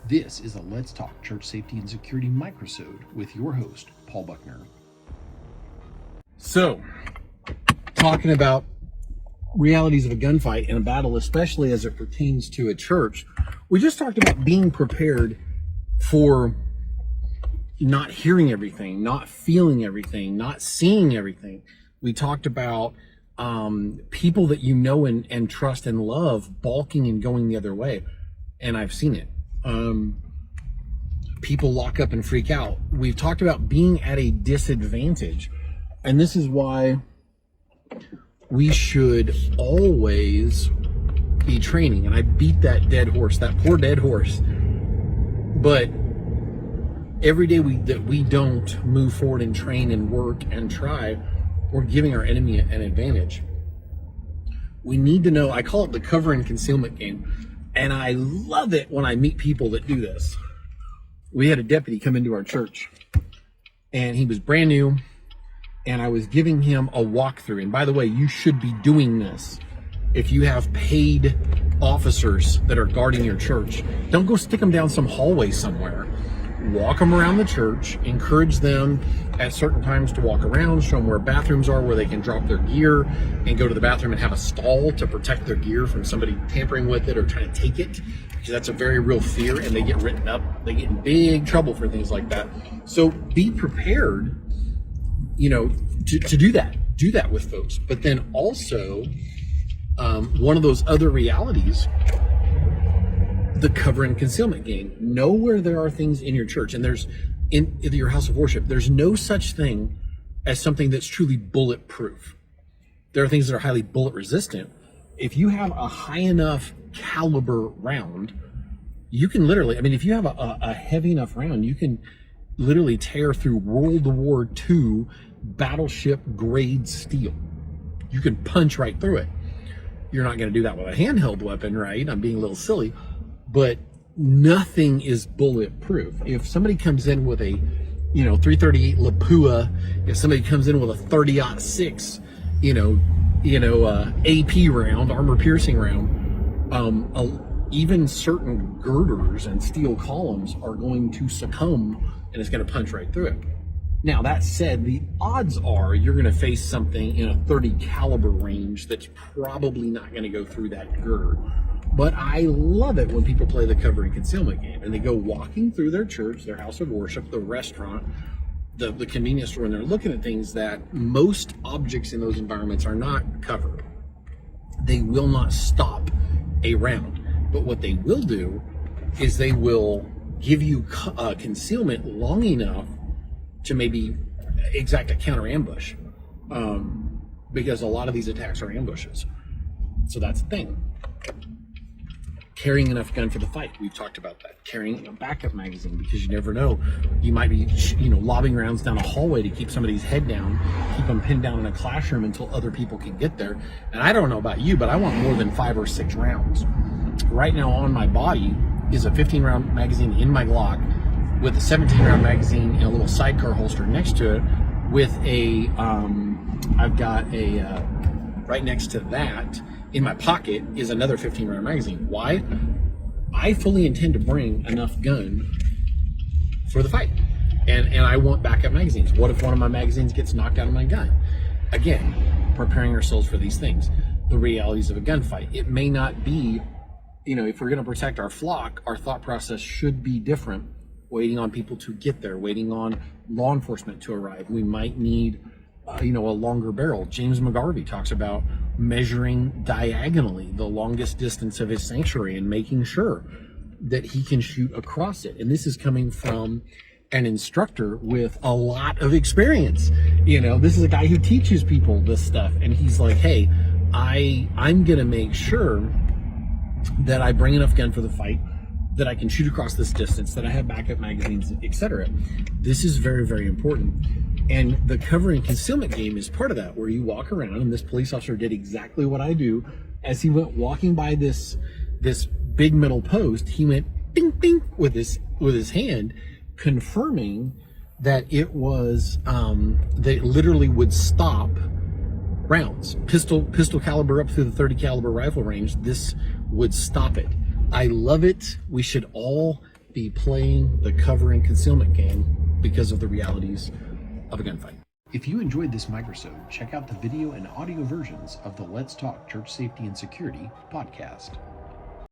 This is a Let's Talk Church Safety and Security microsode with your host, Paul Buckner. So, talking about realities of a gunfight and a battle, especially as it pertains to a church, we just talked about being prepared for not hearing everything, not feeling everything, not seeing everything. We talked about people that you know and trust and love balking and going the other way. And I've seen it. People lock up and freak out. We've talked about being at a disadvantage. And this is why we should always be training. And I beat that dead horse, that poor dead horse. But every day that we don't move forward and train and work and try, we're giving our enemy an advantage. We need to know, I call it the cover and concealment game. And I love it when I meet people that do this. We had a deputy come into our church and he was brand new and I was giving him a walkthrough. And by the way, you should be doing this. If you have paid officers that are guarding your church, don't go stick them down some hallway somewhere. Walk them around the church, encourage them at certain times to walk around, show them where bathrooms are, where they can drop their gear and go to the bathroom and have a stall to protect their gear from somebody tampering with it or trying to take it, because that's a very real fear and they get written up. They get in big trouble for things like that. So be prepared, to do that. Do that with folks. But then also, one of those other realities, the cover and concealment game. Know where there are things in your church, and there's in your house of worship, there's no such thing as something that's truly bulletproof. There are things that are highly bullet resistant. If you have a high enough caliber round, you can literally, if you have a heavy enough round, you can literally tear through World War II battleship grade steel. You can punch right through it. You're not going to do that with a handheld weapon, right? I'm being a little silly. But nothing is bulletproof. If somebody comes in with a, 338 Lapua, if somebody comes in with a 30-06, AP round, armor piercing round, even certain girders and steel columns are going to succumb and it's going to punch right through it. Now, that said, the odds are you're going to face something in a 30 caliber range that's probably not going to go through that girder. But I love it when people play the cover and concealment game and they go walking through their church, their house of worship, the restaurant, the convenience store, and they're looking at things that most objects in those environments are not covered. They will not stop a round. But what they will do is they will give you concealment long enough to maybe exact a counter ambush, because a lot of these attacks are ambushes. So that's the thing. Carrying enough gun for the fight. We've talked about that. Carrying a backup magazine, because you never know. You might be, lobbing rounds down a hallway to keep somebody's head down, keep them pinned down in a classroom until other people can get there. And I don't know about you, but I want more than 5 or 6 rounds. Right now on my body is a 15-round magazine in my Glock with a 17-round magazine in a little sidecar holster next to it with a, I've got a, right next to that, in my pocket is another 15-round magazine. Why? I fully intend to bring enough gun for the fight. And I want backup magazines. What if one of my magazines gets knocked out of my gun? Again, preparing ourselves for these things. The realities of a gunfight. It may not be, if we're going to protect our flock, our thought process should be different. Waiting on people to get there, waiting on law enforcement to arrive. We might need a longer barrel. James McGarvey talks about measuring diagonally the longest distance of his sanctuary and making sure that he can shoot across it. And this is coming from an instructor with a lot of experience. This is a guy who teaches people this stuff. And he's like, hey, I'm going to make sure that I bring enough gun for the fight, that I can shoot across this distance, that I have backup magazines, etc. This is very, very important. And the cover and concealment game is part of that, where you walk around, and this police officer did exactly what I do. As he went walking by this big metal post, he went ding ding with his hand, confirming that it was they literally would stop rounds, pistol caliber up through the 30 caliber rifle range. This would stop it. I love it. We should all be playing the cover and concealment game because of the realities of a gunfight. If you enjoyed this microsode, check out the video and audio versions of the Let's Talk Church Safety and Security podcast.